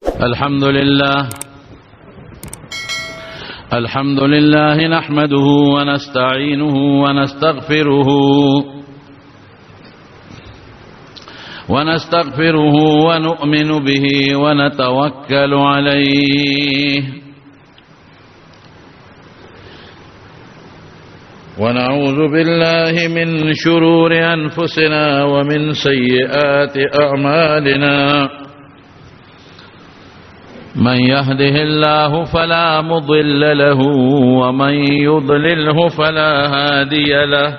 الحمد لله نحمده ونستعينه ونستغفره ونؤمن به ونتوكل عليه ونعوذ بالله من شرور أنفسنا ومن سيئات أعمالنا من يهده الله فلا مضل له ومن يضلله فلا هادي له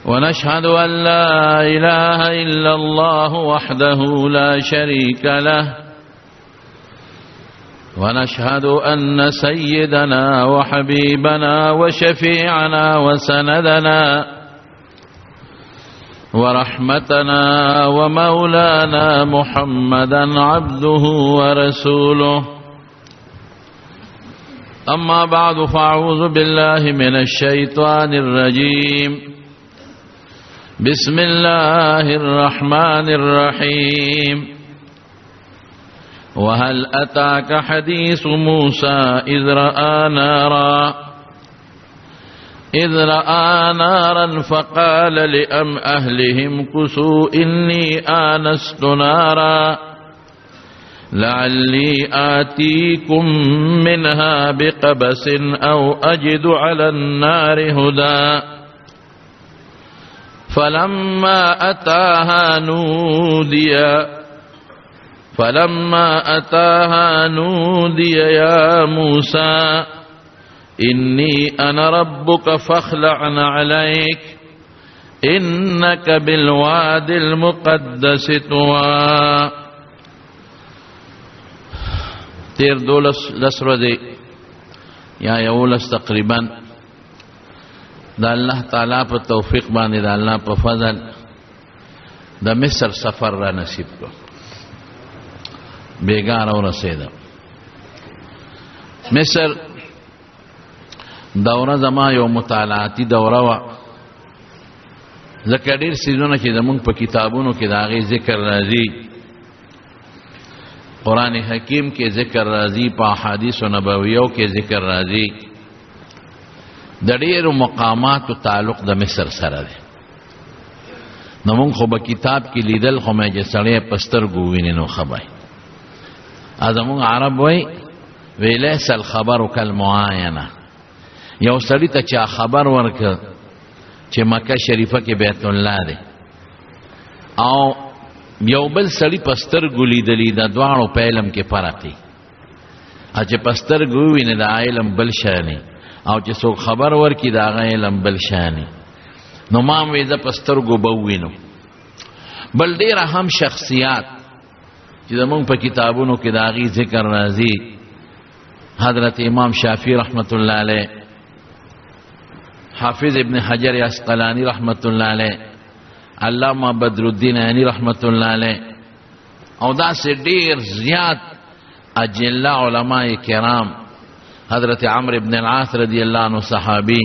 ونشهد أن لا إله إلا الله وحده لا شريك له ونشهد أن سيدنا وحبيبنا وشفيعنا وسندنا ورحمتنا ومولانا محمدا عبده ورسوله أما بعد فأعوذ بالله من الشيطان الرجيم بسم الله الرحمن الرحيم وهل أتاك حديث موسى إذ رأى نارا فقال أهلهم كثوا إني آنست نارا لعلي آتيكم منها بقبس أو أجد على النار هدى فلما أتاها نودي يا موسى إني أنا ربك فاخلع عليك إنك بالواد المقدس طوى. تیر دولس ورځې یا یولس تقریبا دا الله تعالی په توفیق باندې دا الله په فضل د مصر سفر را نصیب کو بیگار او رسیدم مصر دوره زما یو مطالعاتی دوره وا ځکه ډېر څیزونه چې زمونږ په کتابونو کې د هغې ذکر راځي قرآن حکیم کې ذکر راځي په احادیث نبویو کې ذکر راځي د ډېرو مقاماتو تعلق د مصر سره دی نو مونږ خو به کتاب کې لیدل خو مې چې سړی په سترګو وویني نو ښه به زمونږ عرب وایي لیس الخبر کالمعاینه یو سړی ته چا خبر ورکړ چې مکه شریفه کې بیت الله دی او یو بل سړی په سترګو لیدلی د دواړو په علم کې فرق دی چې په سترګو وویني د علم بل شانی او چې څوک خبر ورکړي د هغه علم بل شانی نو ما هم وایي زه په سترګو به ووینم. بل ډېر اهم شخصیات چې زمونږ په کتابونو کې د هغې ذکر راځي حضرت امام شافعی رحمت الله علیه، حافظ ابن حجر عسقلانی رحمت الله علیه، علامہ بدر الدین عینی رحمت الله علیه او داسې ډېر زیات اجله علماء کرام، حضرت عمرو ابن العاص رضی الله عنه صحابی،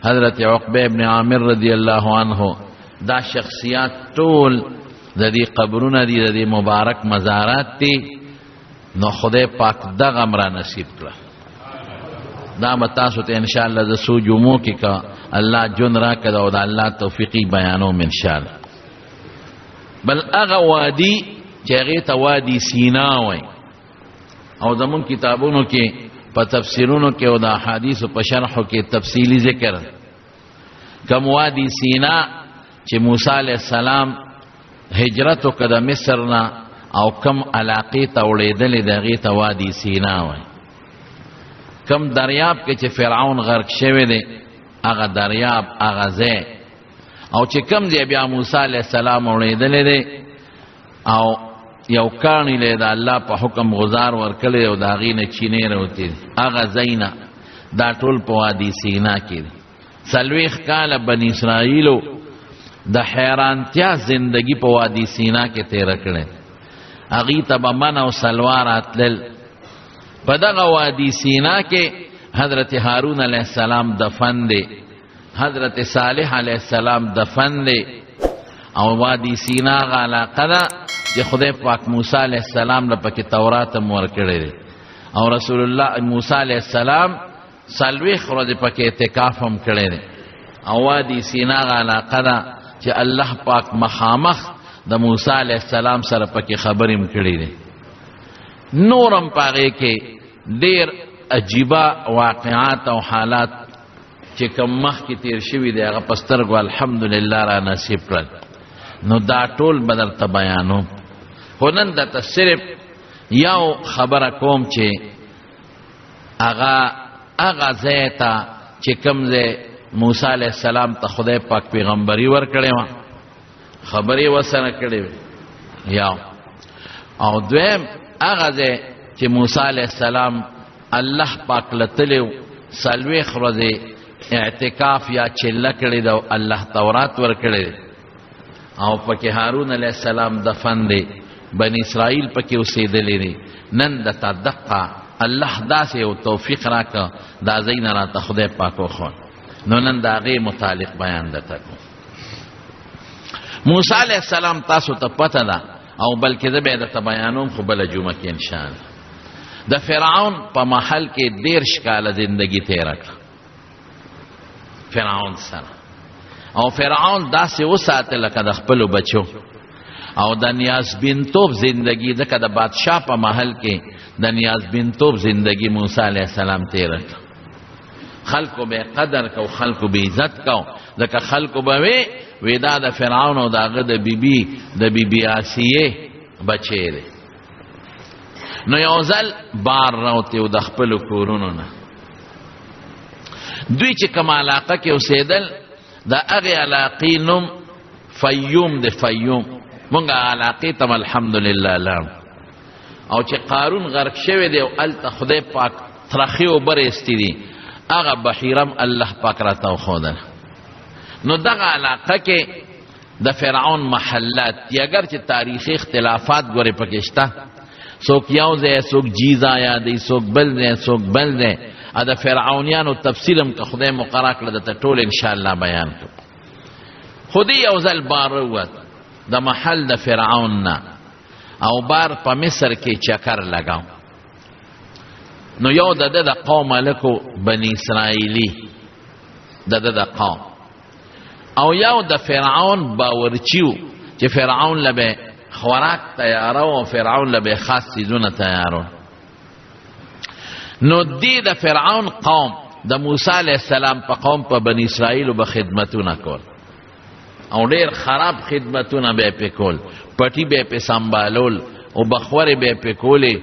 حضرت عقبہ ابن عامر رضی الله عنه، دا شخصیات ټول د دې قبرونه دي، د دې مبارک مزارات دي. نو خدای پاک دغه امر نصیب کړه. دا به تاسو ته انشاءالله د څو جمعو کې که الله جون راکړه او د الله توفیقي بیانوم انشاءالله. بل هغه وادي چې هغې ته وادي سینا وایي او زمونږ کتابونو کې په تفسیرونو کې او د احادیثو په شرحو کې تفصیلی ذکر کم وادي سینا چې موسی علیه السلام هجرت وکړه د مصر نه او کم علاقې ته وړېدلې د هغې ته وادي سینا وایي. کم دریاب کې چې فرعون غرق شوی دی هغه دریاب هغه ځای او چې کم ځای بیا موسی علیه السلام وړېدلی دی او یو کاڼي له د الله په حکم غزار ورکړی او د هغې نه چینې راوتې دي هغه ځای نه دا ټول په وادي سینا کې دي. 40 کاله بني اسرائیلو د حیرانتیا زندگی په وادي سینا کې تیره کړې. هغې ته به من او سلوار راتلل. په دغه وادي سینا کې حضرت هارون علیہ السلام دفن دی، حضرت صالح علیہ السلام دفن دی او وادي سینا غا علاقه ده چې خدای پاک موسی علیہ السلام له پکې تورات هم ورکړی دی او رسول الله موسی علیہ السلام 40 ورځې پکې اعتکاف هم کړی دی او وادي سینا غا علاقه ده چې الله پاک مخامخ د موسی علیہ السلام سره پکې خبرې هم کړی دی نورم پاغې کې ډېر عجیبه واقعات او حالات چې کوم مخکې تیر شوي دی هغه په سترګو الحمدلله را نصیب کړل نو دا ټول به درته بیانوم خو نن درته صرف یو خبره کوم چې هغه ځای ته چې کوم ځای موسی علیہ السلام ته خدای پاک پیغمبري ورکړې وه خبرې ورسره کړې وې یو او دویم هغه ځای چې موسی علیہ السلام الله پاک لتلی 40 ورځې اعتکاف یا چله کړې ده او الله تورات ورکړی دی او پکې هارون علیہ السلام دفن دی بنی اسرائیل پکې اوسېدلی دی نن درته دقه الله داسې یو توفیق راکړه دا ځای نه راته خدای پاک وښود نو نن د هغې متعلق بیان درته کوم موسی علیہ السلام تاسو ته پته ده او بلکې زه بیا درته بیانوم خو بله جمعه کې انشاءالله د فرعون په محل کې 13 کاله زندگی تیره کړه فرعون سره او فرعون داسې وساته لکه د خپلو بچو او د نیازبینتوب زندگی ځکه د بادشاه په محل کې د نیازبینتوب زندگی موسی علیہ السلام تیره کړه خلکو به قدر کو خلکو به عزت کو ځکه خلکو به وی دا د فرعون او د هغه د بیبي آسیه بچی دی نو یو ځل بار راوتې و د خپلو کورونو نه دوی چې کوم علاقه کې اوسېدل د هغې علاقې نوم فیوم د فیوم مونږ علاقې ته الحمدلله لاړو او چې قارون غرق شوی دی او هلته خدای پاک ترخې اوبه رایستې دي هغه بحیرم الله پاک راته وښودله نو دغه علاقه کې د فرعون محلات دي اگر چې تاریخي اختلافات ګورې پکې شته څوک یو ځای څوک جیزا یادوي څوک بل ځای څوک بل ځای د فرعونیانو تفصیل هم که خدای مقرر کړه درته ټول انشاءالله بیان کړو خو دې یو ځل بار ووت د محل د فرعون نه او بار په مصر کې چکر لګاو نو یو د ده د قوم ملکو بني اسرائیلي د ده د قوم او یو د فرعون باورچیو چې فرعون له به خوراک تیارو او فرعون له به خاص څیزونه تیارو نو دی د فرعون قوم د موسی علیہ السلام په قوم په بنی اسرائیلو به خدمتونه کول او ډېر خراب خدمتونه به یې پې کول پټي به یې پې سنبالول او بخورې به یې پې کولې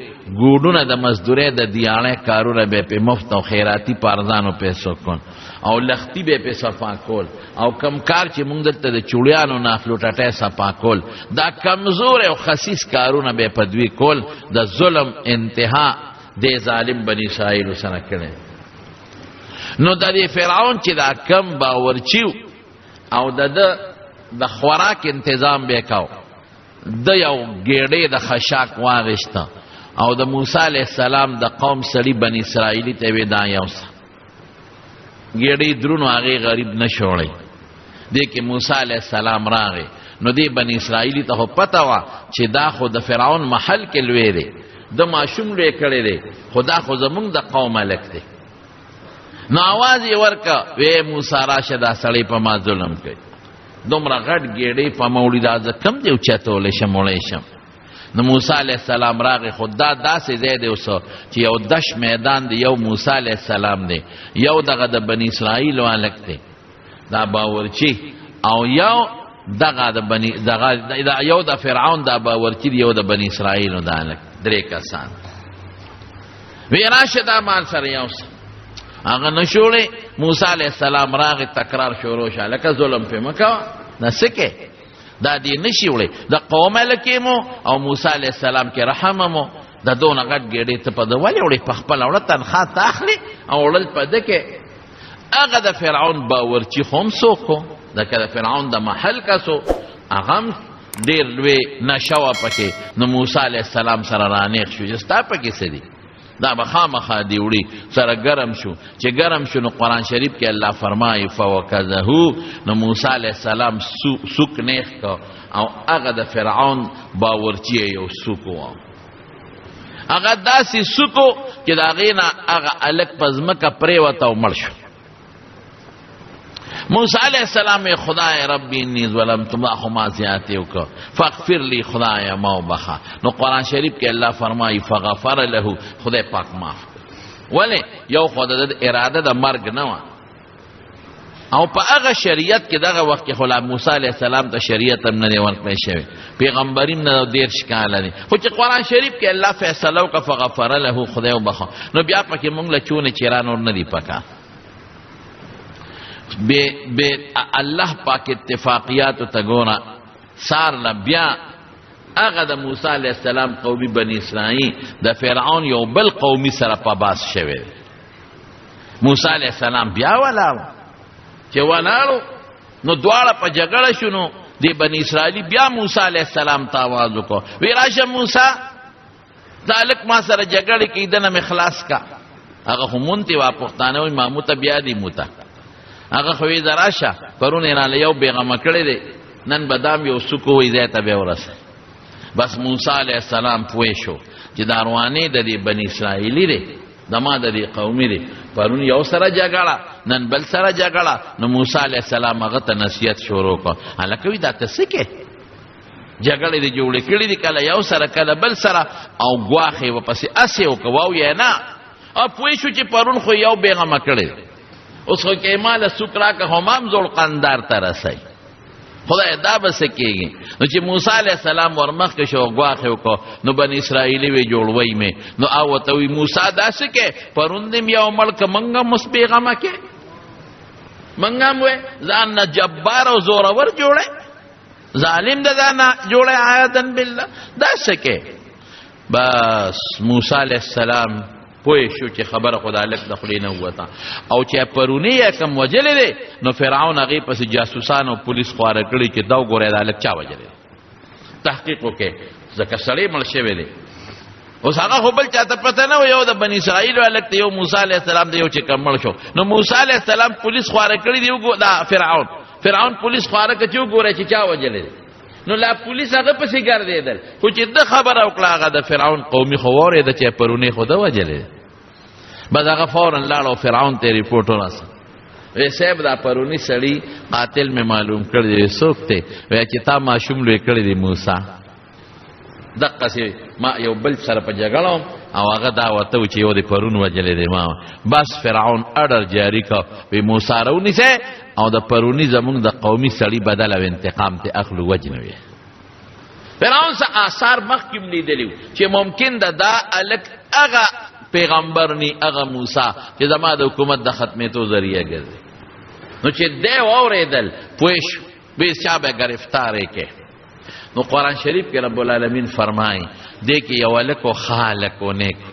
ګوډونه د مزدورۍ د دیاړۍ کارونه به یې پې مفت او خیراتي په ارزانو پیسو کول او لختي به یې پې صفا کول او کم کار چې مونږ دلته د چوړیانو نه اخلو ټټۍ صفا کول دا کمزور او خسیس کارونه به یې په دوی کول د ظلم انتها د ظالم بنی اسرائیلو سره کړی نو د دې فرعون چې دا کم باورچیو او د خوراک انتظام به کو د یو ګېډې د خشاک واغشته او د موسی علیہ السلام د قوم سړي بنی اسرائیلي ته وی دا یوسه ګېډې درونو هغې غریب نه شوړی دې کې موسی علیہ السلام راغی نو دې بنی اسرائیلي ته خو پته وه چې دا خو د فرعون محل کې لوی دی د ماشوم لوی کړی دی خو دا خو زمونږ د قوم ملک دی نو آواز یې ورکه وی موسی راشه دا سړی په ما ظلم کوي دومره غټ ګېډې په ما وړي دا زه کم دی اوچتولی شم وړی شم نو موسی علیہ السلام راغی خو دا داسې ځای دی اوس چې یو دش میدان دی یو موسی علیہ السلام دی یو دغه د بني اسرائیل هلک دی دا باورچي او یو یو د فرعون دا باورچي دی یو د بني اسرائیلو دا هلک 3 کسان وی راشه دا مال سره یوسه هغه نشوړې موسی علیہ السلام راغی تکرار شروع شه لکه ظلم پې مه کوه نه څه کې دا دې نشي وړی د قوم ملکې مو او موسی علیہ السلام کې رحمه مو د دونه غټ ګېډې ته په ده ولې وړې په خپله وړه تنخوا ته اخلي او وړل په ده کې هغه د فرعون باورچي خو هم څوک و ځکه د فرعون د محل کس و هغه هم ډېر لوی نشه وه پکې نو موسی علیہ السلام سره رانیغ شو چې ستا پکې څه دي دا به خامخا دی وړي سره ګرم شو چې ګرم شو نو قرآن شریف کې الله فرمایي فوکزهو نو موسی علیه السلام سوک نیخ کو او هغه د فرعون باورچی یو سوک و هغه داسې سوکو چې د هغې نه هغه هلک په ځمکه پرېوته او مړ شو موسی علیہ السلام خدای ربی انی ظلمت ما خو ما زیاتی وکړه فاغفر لی خدای ما وبخه نو قرآن شریف کې الله فرمایي فغفر له خدای پاک معاف ولې یو خو د اراده د مرګ نه وه او په هغه شریعت کې دغه وخت کې خو موسی علیہ السلام ته شریعت هم نه دی ورکړی شوی پیغمبري هم نه 13 کاله دی خو چې قرآن شریف کې الله فیصله وکړه فغفر له خدای وبخه نو بیا پکې موږ له چونې چیرا نور نه دی پکار بے اللہ پاک اتفاقیات تگونا سار لبیا اغا دا موسیٰ علیہ السلام قومی بنی اسرائیل دا فرعون یو بل قومی سر پاباس شوے موسیٰ علیہ السلام بیا ولاو چه ولاو نو دوارا پا جگڑ شنو دی بنی اسرائیلی بیا موسیٰ علیہ السلام تاوازو کو ویراشا موسیٰ تالک ما سر جگڑ کی دنم اخلاص کا اگا خمونتی واپختانوی ماموتا بیا دی موتا هغه خو یې راشه پرون یې راله یو بېغمه کړی دی نن به دام یو سوکو وایي ځای ته بیا ورسه بس موسی علیه السلام پوه شو چې دا روانې د دې بني اسرائیلي دی زما د دې قومي دی پرون یو سره جګړه نن بل سره جګړه نو موسی علیه السلام هغه ته نصیحت شروع کړه هلکه وایي دا ته څه کې جګړې دې جوړې کړي دي کله یو سره کله بل سره او ګواښ یې ورپسې اسې وکړه واویې نه او پوه شو چې پرون خو یو بېغمه کړی اس کو کہ مال سکرا کا همام زول قندار تا رسی خدای دا بس کېږي نو چې موسی علیہ السلام ورمخکې شو ګواښ یې وکړو نو بني اسرائیلي وی جوړوی مې نو او ورته وی موسی داسې کې پرون دې یو مړ که موږ هم اوس بېغمه کې موږ هم وی ځان نه جبار او زورور جوړی ظالم د ځان نه جوړی عیاذا بالله داسې کې بس موسی علیہ السلام پوه شو چې خبره خدا لک د خولې نه ووته او چې پرونی یې کم وجلې دی نو فرعون هغې پسې جاسوسان او پولیس خواره کړي چې دا وګورئ دا لک چا وجلی تحقیق وکړئ ځکه سړی مړ شوی دی اوس هغه خو بل چاته پته نه و یو د بني اسرائیلو هلک ته یو موسی علیه السلام د یو چې کم مړ شو نو موسی علیه السلام پولیس خواره کړي دی دا فرعون پولیس خواره کړه چې وګورئ چې چا وجلی دی نو لا پولیس هغه پسې ګرځېدل خو چې ده خبره وکړه هغه د فرعون قومي خو واورېده چې پرونی خو ده وجلی بس هغه فوراً لاړ او فرعون ته رپورټ ورسه وی صاحب دا پرونی سړي قاتل مې معلوم کړی دی څوک دی وی چې تا ماشوم لوی کړی دی موسی دقسې ما یو بل سره په جګړه وم او هغه دا ورته و چې یو د پرون وجلی دی ما بس فرعون اډر جاري کړ وی موسی راونیسئ او د پرونی زمونږ د قومي سړي بدل او انتقام ته اخلو وجنوي فرعون څه آثار مخکې هم لیدلي و چې ممکن ده دا هلک هغه پیغمبر نی اغا موسی چې زما د حکومت د ختمېدو ذریعه ګرځي نو چې دی واورېدل پوه شو بېس چا به ګرفتار یې کې نو قرآن شریف کې رب العالمین فرمایي دې کې یو هلک و ښه هلک و نیک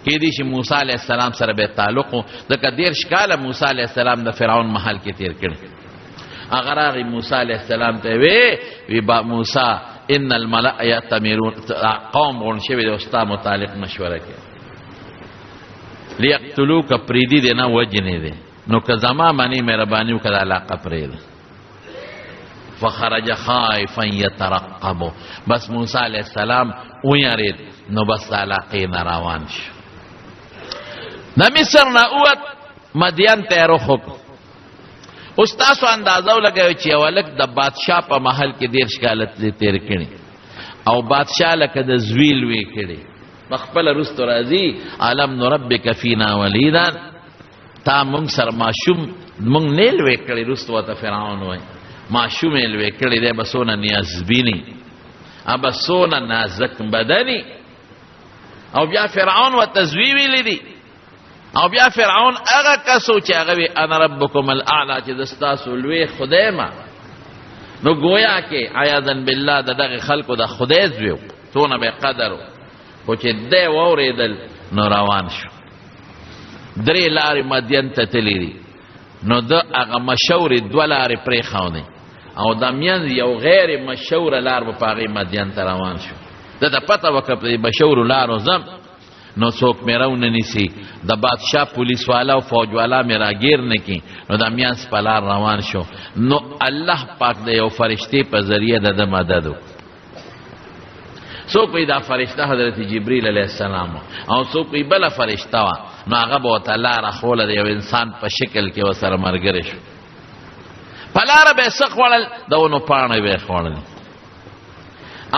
کېدی شي موسی علیه السلام سره به تعلق و ځکه 13 کاله موسی علیه السلام د فرعون محل کې تېر کړي هغه راغی موسی علیه السلام ته وی با موسی ان الملأ یأتمرون قوم غونډ شوي دی او ستا متعلق مشوره کوي لیقتلوک پریدی دینا وجنی دی نو که زما منی مهربانی وکړه علاقه پرېږده فخرج خائفا یترقبو بس موسی علیہ السلام ویرید نو بس علاقې نه روان شو د مصر نه اوت مدین ته رخ وکړو اوس تاسو اندازه ولګوئ چې یو هلک د بادشاه په محل کې 13 کاله تېر کړي او بادشاه لکه د زوی لوی کړي مخبل رستو رازی علم نربک فینا ولیدا تا مونږ سره ماشوم مونږ نه لوی کړی رستو ورته فرعون وایي ماشوم یې لوی کړی دی به څونه نیازبیني به څونه نازک بدني او بیا فرعون ورته زوی ویلی دي او بیا فرعون هغه کس و چې هغه وی انا ربکم الاعلی چې زه ستاسو لوی خدای ما نو گویا کې عیاذا بالله د دغه خلکو د خدای زوی څونه به قدر خو چې دی واورېدل نو روان شو 3 لارې مدین ته تللی دي نو د هغه مشهورې 2 لارې پرېښودې او د منځ یو غیر مشهوره لار به په هغې مدین ته روان شو ده ته پته وکړه په دې مشهورو لارو ځم نو څوک مې راونه نیسي د بادشاه پولیس والا او فوج والا مې راګیر نه کړي نو د میانس په لار روان شو نو الله پاک د یو فرشتې په ذریعه د ده مدد وکړو څوک وایي دا فرشته حضرت جبریل علیه السلام او څوک وایي بله فرشته وه نو هغه به ورته لاره ښوله د یو انسان په شکل کې ورسره ملګری شو په لاره به یې څه خوړل د ونو پاڼې به یې خوړلې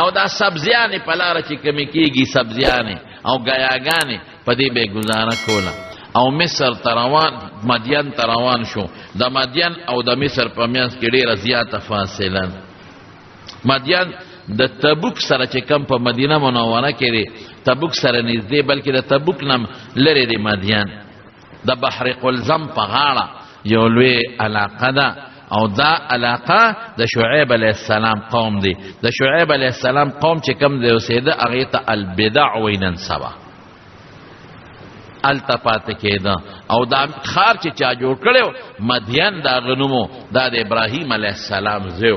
او دا سبزیانې په لاره چې کمې کېږي سبزیانې او ګیاګانې په دې به یې ګزاره کوله او مصر ته روان مدین ته روان شو د مدین او د مصر په منځ کې ډېره زیاته فاصله مدین د تبوک سره چې کم په مدینه منوره کې دی تبوک سره نږدې بلکې د تبوک نه لرې دی مدین د بحر قلزم په غاړه یو لوی علاقه ده او دا علاقه د شعیب علیه السلام قوم دی د شعیب علیه السلام قوم چې کم دی اوسېده هغې ته البدع وایي نن سبا هلته پاتې کېده او دا ښار چې چا جوړ کړی مدین د هغه نوم دا د ابراهیم علیه السلام زوی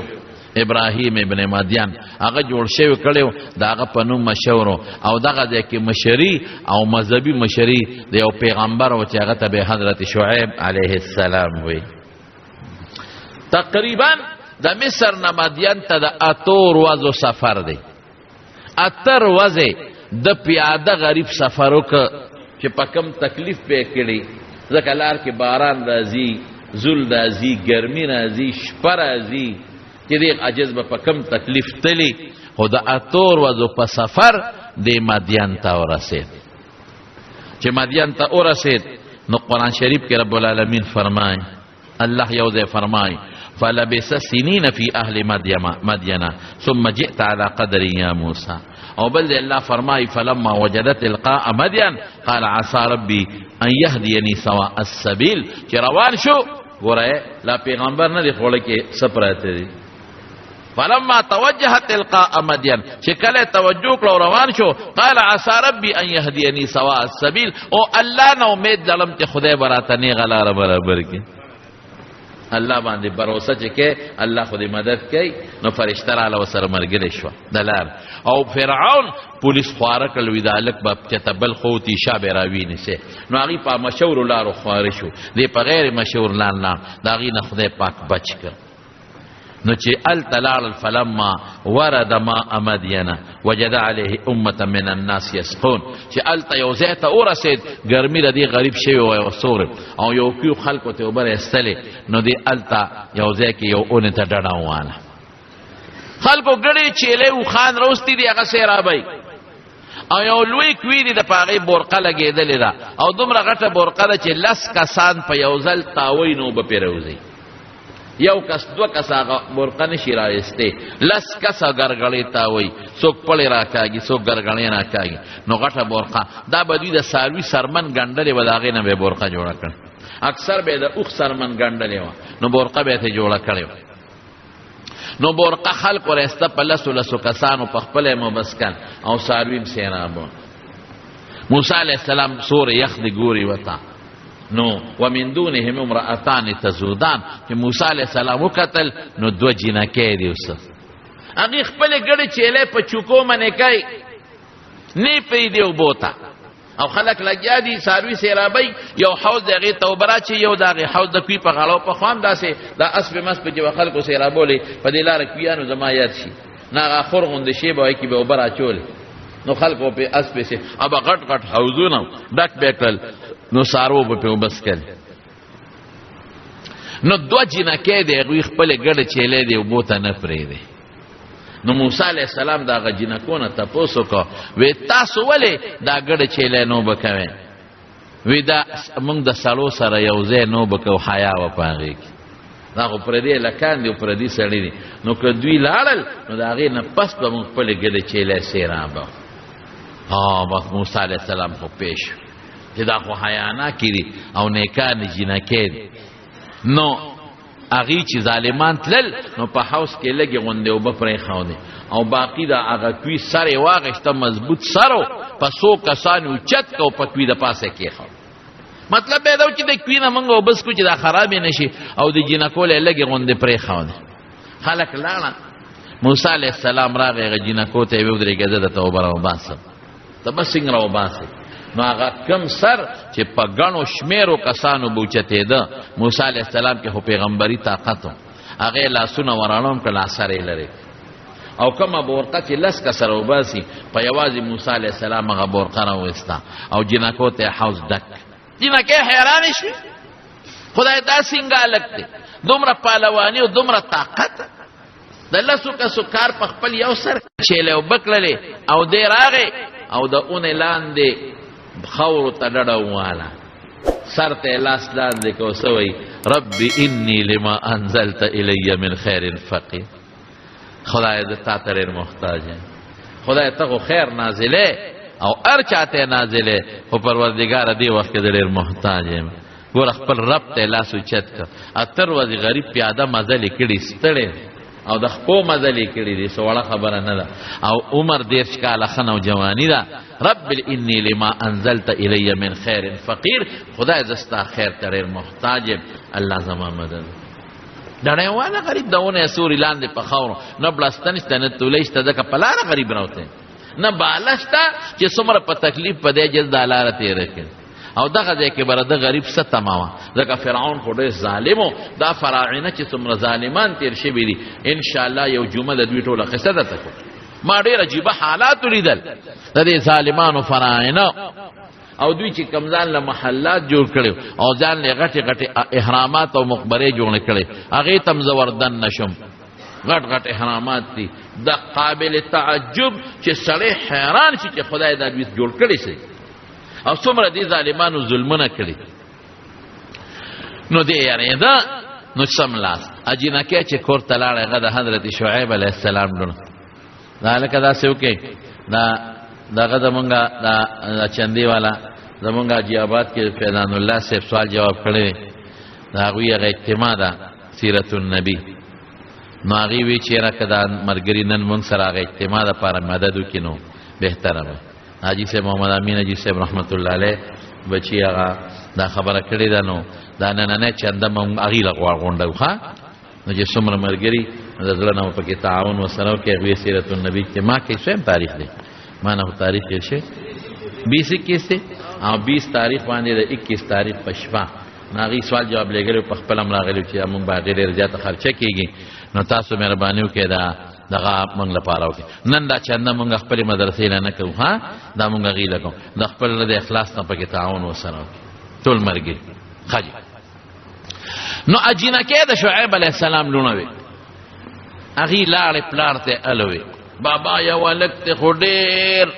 ابراهیم ابن مدین هغه جوړ شوی کړی د هغه په نوم مشهور او دغه ځای کې مشري او مذهبي مشري د یو پیغمبر و چې هغه ته به حضرت شعیب علیه السلام وایي تقریبا د مصر نه مدین ته د اتو ورځو سفر دی اتر ورځې د پیاده غریب سفر وکړه چې په کم تکلیف به یې کړي ځکه لار کې باران راځي زول راځي ګرمي راځي شپه راځي چې دې عجز به په کم تکلیف تلی خو د اتو ورځو په سفر دې مدین ته ورسېد چې مدین ته ورسېد نو قرآن شریف کې رب العالمین فرمای الله یو ځای فرمای فلبث سنین فی اهل مدینه ثم جئت على قدر یا موسی او بل دی الله فرمای فلما وجدت القاء مدین قال عسى ربي ان يهديني سواء السبيل چې روان شو ګوره لا پیغمبر نه دی خوړه کې سپراته دی فلما توجه تلقاء مدين چې کله توجه کړو روان شو قال عسى ربي ان يهديني سواء السبيل او الله نو امید لرم چې خدای براته نه غلاره برابر کړي الله باندې باور چې کې الله خدای مدد کوي نو فرشتہ را وسره مرګل شو دلار او فرعون پولیس خواره کړل وی دالک باب چتبل خوتی شابه راوی نسه نو هغه په مشهور لارو خواره شو دې په غیر مشهور لار نه داغي نه خدای پاک بچ کړ نو چې التلال فلما ورد ماء مدین وجد عليه امه من الناس يسقون چې الت یو ځای ته ورسید ګرمي د دې غریب شوی او سور او یو کیو خلکو ته وبر استلې نو دې الت یو ځای کې یو اون ته ډډاوانه خلکو ګړې چيله او خان روستي دی هغه سیرابای او یو لوی کویری د پاغي بورقه لګېدلې ده او دومره غټه بورقه ده چې لس کسان په یو ځل تاوي نو به پیروزي یو کس دو کس آغا برقه نشی رایسته لس کس گرگلی تاوی سوک پلی را کاگی سوک گرگلی را کاگی نو غټه برقه دا بدوی دا ساروی سرمن گندلی و داغی نا بے برقه جوڑا کرن اکثر بے دا اخ سرمن گندلی و نو برقه بیتی جوڑا کرن نو برقه خلق و رسته پا لسو لسو کسانو پخپل مبسکن او سارویم سیرابون موسیٰ علیہ السلام سور یخ دی گوری وطا نو ومن دونهم امرأتان تزودان چې موسی علیہ السلام وکتل نو دو جنکې دی اوس هغه خپل ګړې چيله په چوکو منې کوي نه پیډي وبوتا او خلک لګیا دي ساروي سیرابي یو حوض دغه توبره چې یو دغه حوض د کوي په غاړو په خوان داسې د اسب مس په جو خلکو سیرابولې په دې لار کویانو زما یاد شي نه اخر غوند شي به کی به وبره چول نو خلکو په اسب سي ابا غټ غټ حوضونه ډک بیکل نو سارو په وبس کړ نو دو جنکې دی غوي خپل ګړه چيله دی وبوته نه پرې دی نو موسی علیہ السلام دا غ جنکونه تاسو کو وې تاسو ولې دا ګړه چيله نو بکوي وې دا موږ د سالو سره یو ځای نو بکو حیا و پاږي دا خو پر دې لکان دی پر دې سړی دی نو که دوی لاړل نو دا غي نه پس به موږ خپل ګړه چيله سیرابه بس موسی علیہ السلام خو پیش چې دا خو حیانا کړي او نیکان جنکې نو اغي چې ظالمان تلل نو په حوس کې لګي غونډه او بپرې خاونه او باقی دا هغه کوي سره واغشته مضبوط سرو په سو کسانو چت کو پکوي د پاسه کې خو مطلب به دا چې د کوي نه منغو بس کو چې دا خراب نشي او د جنکو له لګي غونډه پرې خاونه خلک لاړه موسی علیہ السلام راغی جنکو ته وی درېګه د توبه او باسه تبه څنګه او باسه نو هغه کم سر چې په ګڼو شمیرو کسانو به اوچتېده موسی علیه السلام کې خو پیغمبري طاقت و هغې لاسونه ورانوم کړل سر یې لرې او کومه بورقه چې لس کسره وباسي په یوازې موسی علیه السلام هغه بورقه راویسته او جنکو ته حوض ډک جنکې حیرانې شوې خدای دا څنګه هلک دی دومره پهلواني او دومره طاقت د لسو کسو کار په خپل یو سر چیلې او بکړلې او دی راغې او د اونې لاندې خاورو ته ډډه وواله سر ته یې لاس لاندې کو څه وایي ربي انی لما انزلت الی من خیر فقیر خدای د تا ته ډېر محتاج یم خدای ته خو خیر نازلې او هر چاته نازلې خو پروردګاره دې وخت کې د ډېر محتاج یم ګوره خپل رب ته لاس اوچت کړه اتر ورځې غریب پیاده مزلې کړي ستړی او د خپو مزلې کړي دي څه وړه خبره نه ده او عمر 30 کاله ښه نوجواني ده رب انی لما انزلت الی من خیر فقیر خدای زه ستا خیر ته ډېر محتاج یم الله زما مدد ډړیواله غریب د ونې سوري لاندې په خاورو نه بړستن شته نه تولی شته ځکه په لاره غریب راوتی نه باله شته چې څومره په تکلیف په دی جز دا لاره تېره کړي او دغه ځای کې به د غریب څه تمه وه ځکه فرعون خو ډېر ظالم و دا فراعنه چې څومره ظالمان تېر شوي دي انشاءالله یو جمعه د دوی ټوله قصه درته کوم ما ډېر عجیبه حالات ولیدل د دې ظالمانو فراعنه او دوی چې کوم ځان له محلات جوړ کړي او ځان له غټې غټې احرامات او مقبرې جوړې کړي هغې ته م زه وردن نشم غټ غټ احرامات دي د قابل تعجب چې سړی حیران شي چې خدای دا دوی جوړ کړي شي او څومره دې ظالمانو ظلمونه کړي نو دې یارېده نو سملاست اجینکې چې کور ته لاړ هغه د حضرت شعیب علیه السلام لونه دا هلکه داسې وکړئ دغه زمونږه دا چندی والا زمونږ حاجي آباد کې فیضان الله صاحب سوال جواب کړی د هغوی هغه اجتماع ده سیرت النبي نو هغې وی چې یاره که دا ملګري نن مونږ سره هغه اجتماع دپاره مدد وکړي نو بهتره به حاجي صاحب محمد امین حاجي صاحب رحمت الله علیه بچي هغه دا خبره کړې ده نو دا نننی چنده مونږ هغې له غونډه ښه نو چې څومره ملګري د زړه نه مو پکې تعاون ورسره وکړي هغوی سیرت النبي اجتماع کې سویم تاریخ دی مانا ہو تاریخ ایسے 20-21 سے 20 تاریخ باندې د 21 تاریخ په شپه ناغي سوال جواب لګلو په خپل امر غلو چې موږ باندې ډېر زیات خرچه کیږي نو تاسو مهرباني وکړئ دا دغه موږ لپاره وکړئ نن دا چنده موږ خپل مدرسې نه کوو ها دا موږ غي لګو د خپل د اخلاص نه پکې تعاون وسره ټول مرګي خاجي نو اجینا کې د شعیب علیه السلام لونه وي اغي لاړ پلارته الوي بابا یا ولک ته خو ډېر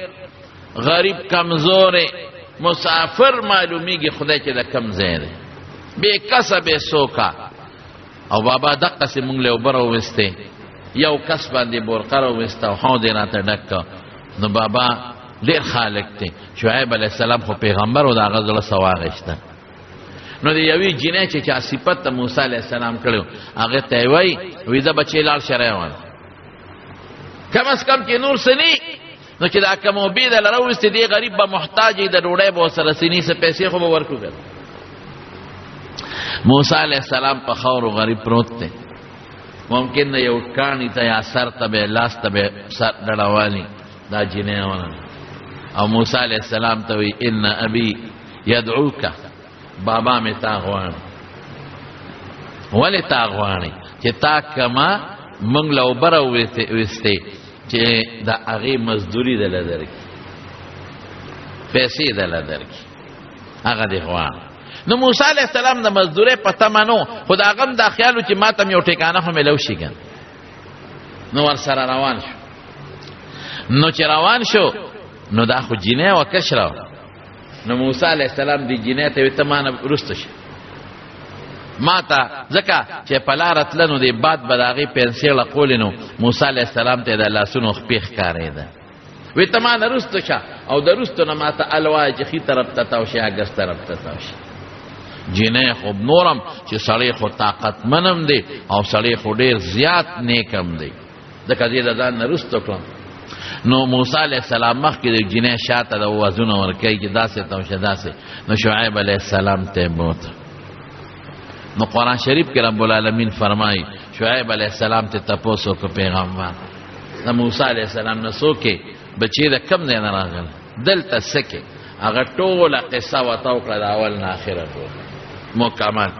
غریب کمزورې مسافر معلومیږي خدای چې د کم ځای دی بې کسه بې سوکه او بابا دقسې مونږ له اوبه راوویستې یو کس باندې بورقه راوویسته او حوض یې راته ډک کړ نو بابا ډېر خالق دی شعیب علیه السلام خو پیغمبر و د هغه زړه څه واغېسته نو د یوې جینۍ چې چا صفت ته موسی علیه السلام کړی و هغې ته یې وایي زه بچې لاړ شه روان کم از کم چې نور سنی نو چې دا کم او بې دله راوویستې دې غریب به محتاج د ډوډۍ به ورسره سني څه پیسې خو به ورکړو که موسی علیه السلام په خاورو غریب پروت دی ممکن ده یو کاڼي ته یا سر ته به لاس ته به سر ډډوالي دا جینۍ ونه او موسی علیه السلام ته وایي ان ابي یدعوکه بابا مې تا غواړي ولې تا غواړي چې تا کما منگ لو برا وستے چه دا اغی مزدوری دل درکی پیسی دل درکی اغا دی خوان نو موسی علیہ السلام دا مزدوری پتا منو خود اغم دا خیالو چه ما تم یو ٹکانه خو ملو شی گن نو ور سر روان شو نو چه روان شو نو دا خو جینه و کش رو نو موسی علیہ السلام دی جینه تاوی تمانا رستو شو ما تا ځکه چې په لاره تله نو د باد به د هغې پنسیړه قولې نو موسی علیه السلام ته یې د لاسونو خپې ښکارېده وی ته ما نه رستو شه او د رستو نه ما ته الوایه چې ښي طرف ته تاو شي اګس طرف ته تاو شي جینۍ خو نورم چې سړی خو طاقتمنم دی او سړی خو ډېر زیات نیکم دی ځکه دې د ځان نه رستو کړم نو موسی علیه السلام مخکې د جینۍ شاته د وازونه ورکوي چې داسې تاو شه داسې نو شعیب علیه السلام ته بوته نو قرآن شریف کې رب العالمین فرمائی شعیب علیہ السلام ته تپوسو کو پیغمبر د موسی علیہ السلام نه څوک بچی د کم ځای نه راغله دلته سکه هغه ټوله قصه ورته وکړه د اول نه اخره ټول مکمل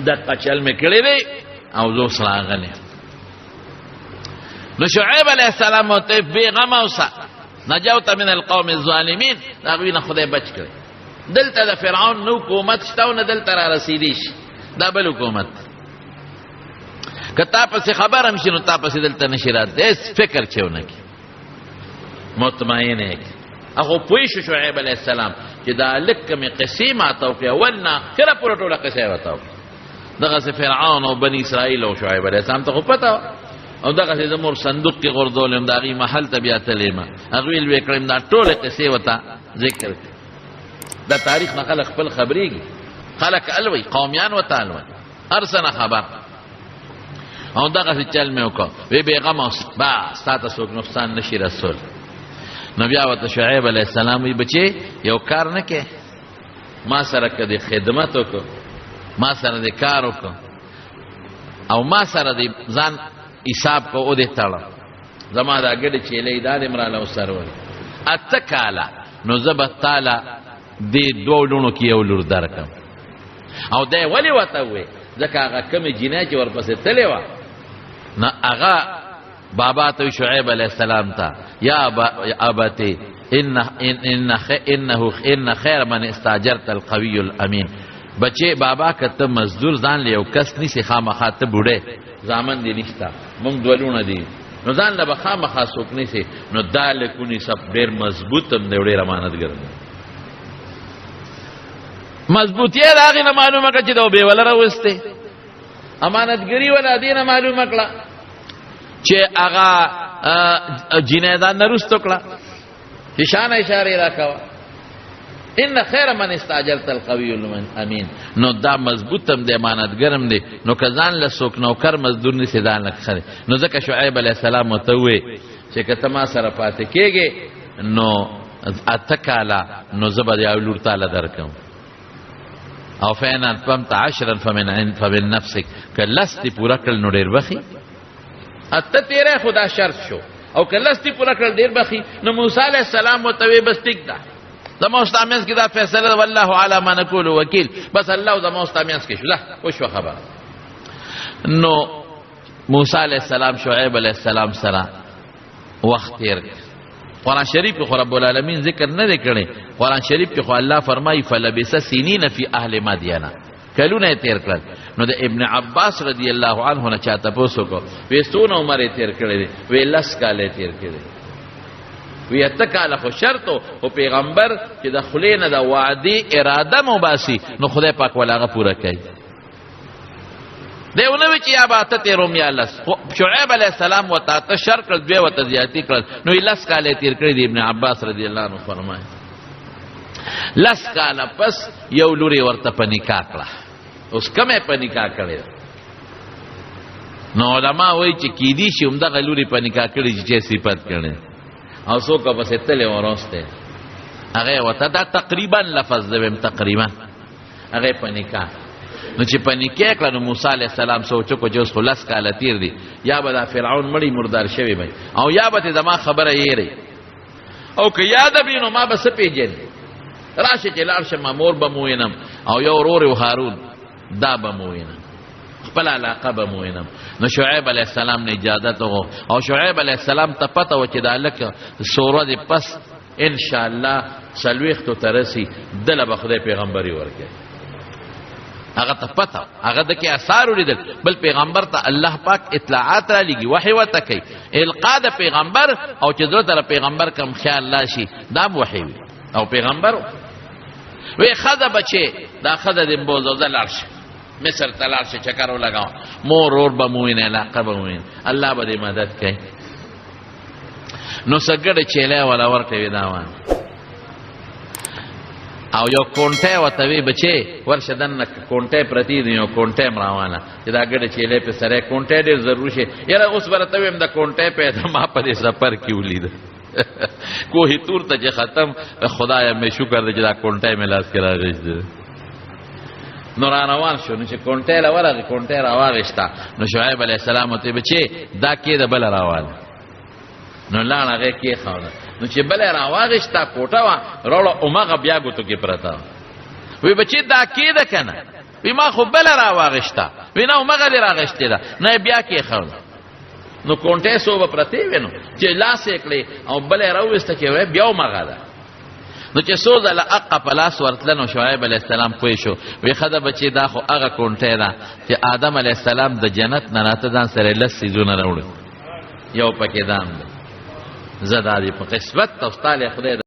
دقه چل مې کړی دی او زه اوس راغلی نو شعیب علیه السلام ورته بې غمه اوسه نجوت من القوم الظالمین د هغوی نه خدای بچ کړی دلته د فرعون نو حکومت شته او نه دلته را رسېدی شي دا بل حکومت که تا پسې خبر هم شي نو تا پسې دلته نشي راتلی هېڅ فکر چې ونه کړي مطمئن یې کړي هغه پوه شو شعیب علیه السلام چې دا لږ کمې قصې ماته وکړې اول نه اخره پوره ټوله قصه یې ورته وکړه دغسې فرعون او بني اسرائیل او شعیب علیه السلام ته خو پته وه او دغسې د مور صندوق کې غورځولم د هغې محل ته بیا تللی یم هغوی لوی کړم دا ټولې قصې ورته ذکر کړي دا تاریخ نه خلک خپل خبرېږي خلک الوي قومیان ورته الوي هر څه نه خبر او دغسې چل مې وکړ وی بېغمه اوس بس تا ته څوک نقصان نشي رسول نو بیا ورته شعیب علیه السلام وی بچې یو کار نه کې ما سره که د خدمت وکړو ما سره د کار وکړو او ما سره د ځان حساب کو او دې تړه زما دا ګډې چیلې دا دې مراله وسرول اته کاله نو زه به تاله دې دوو لوڼو کې یو لور درکم او دی ولې ورته ووې ځکه هغه کومې جینۍ چې ورپسې تلې وه نو هغه بابا ته شعیب علیه السلام ته یا ابتې ان خیر من استاجرت القوي الامین بچې بابا که ته مزدور ځان له یو کس نیسې خامخا ته بوډۍ زامن دې نشته مونږ دوه لوڼه دي نو ځان له به خامخا څوک نیسې نو دا لیکو نیسه ډېر مضبوط هم دی او ډېر امانتګر دی مضبوطی د هغې نه معلومه کړه چې د بېوله راوستې امانتګري ولا دې نه معلومه کړه چې هغه جینۍ ځان نه رستو کړه چې شانه اشارې راکوه ان خیر من استاجرت القوي الامین نو دا مضبوط هم دی امانتګر هم دی نو که ځان له څوک نوکر مزدور نیسې ځان له ښه دی نو ځکه شعیب علیه السلام ورته ووې چې که ته ما سره پاتې کېږې نو اته کاله نو زه به یو لور تاله درکم او فإن أتممت عشرا فمن نفسك که لس دې پوره کړل نو ډېر بخي اته تیری خو دا شرط شو او که لس دې پوره کړل ډېر بخي نو موسی علیه السلام ورته ووې بس ټیک ده زما او ستا منځ کې دا فیصله ده والله علی ما نقول وکیل بس الله او زما او ستا منځ کې شو ده وشوه خبره نو موسی علیه السلام شعیب علیه السلام سره وخت تیر قرآن شریف کې خو رب العالمین ذکر نه دی کړی قرآن شریف کې خو الله فرمایي فلبث سنین فی اهل مدین کلونه یې تیر کړل نو د ابن عباس رضی الله عنه نه چا تپوس وکړو وی څونه عمر یې تیر کړی دی وی 10 کاله یې تیر کړی وی اته کاله خو شرط او پیغمبر چې د خولې نه د وعدې اراده مباسي نو خدای پاک ولا هغه پوره کوي دیونه وی چې یا به اته تیروم یا لس شعیب علیه السلام ورته اته شر کړل دوی ورته زیاتي کړل نو 10 کاله یې تیر کړی دی ابن عباس رضی الله عنه فرمایي 10 کاله پس یو لوري ورته په نکاح کړه اوس کومه په نکاح کړی نو علما وایي چې کیدی شي همدغه لوري په نکاح کړی چې صفت کړي او څوک پسې تلې ورسته هغه ورته دا تقریبا لفظ دی تقریبا هغه په نکاح نو چې په نکاح کړه نو موسی علیه السلام سوچو کو جوس خلاص کاله تیر دی یا به دا فرعون مړی مردار شوی وي او یا به زما خبره یې او که یاد بینو ما به څه پیژنې راشه چې لاړ شم مور به مو وینم او یو ورور و هارون دا به مو وینم خپل علاقه به مو وینم نو شعیب علیه السلام نه اجازت وغوښته او شعیب علیه السلام ته پته وه چې دا هلک سوره دې پس انشاءالله څلوېښتو ته رسي دله به خدای پیغمبري ورکوي هغه ته پته هغه د کې اثار ولیدل بل پیغمبر ته الله پاک اطلاعات را لګي وحی ورته کوي القا د پیغمبر او چې زړه ته پیغمبر کم خیال راشي دا وحی وي او پیغمبر وی خزه بچې دا خزه دې بوزوزه لاړ شي مصر ته لاړ شي چکر ولګاو مور ور به مو وینې علاقه به مو وینې الله به دې مدد کوي نو سګړې چیلی ولا ورکوي دا وان او یو کونټی ورته وی بچې ورشه دننه کونټی پرتې دي یو کونټی م راواله چې دا ګډه چیلی پې سری کونټی ډېر ضرور شي یاره اوس به راته ویم د کونټی پیدا ما په دې سفر کې ولیده کوهی تور ته چې ختم خدایا مې شکر دی چې دا کونټی مې لاس کې راغېږدي نو را روان شو نو چې کونټی له ورغې کونټی راواغېسته نو شعیب علیه السلام ورته بچې دا کې د بله راواله نو لاړ هغې کېښوده نو چې بل را واغشتا کوټه وا روړه اومغه بیا ګوتو کې پرتا وی بچی دا کېده کنه وی ما خو بل را واغشتا وی نه اومغه دې راغشتې ده نه بیا کې خو نو کونټه سو به پرتی وینو چې لاس کړي او بل راوسته کې وی بیا اومغه ده نو چې سوز له اقا پلاس ورتلنو شعیب علیہ السلام پوه شو وی خدا بچی دا خو هغه کونټه ده چې آدم علیہ السلام د جنت نه راته ځان سره لس سيزونه راوړل یو پکې دام ده زدا دې په قسمت او ستاله خدای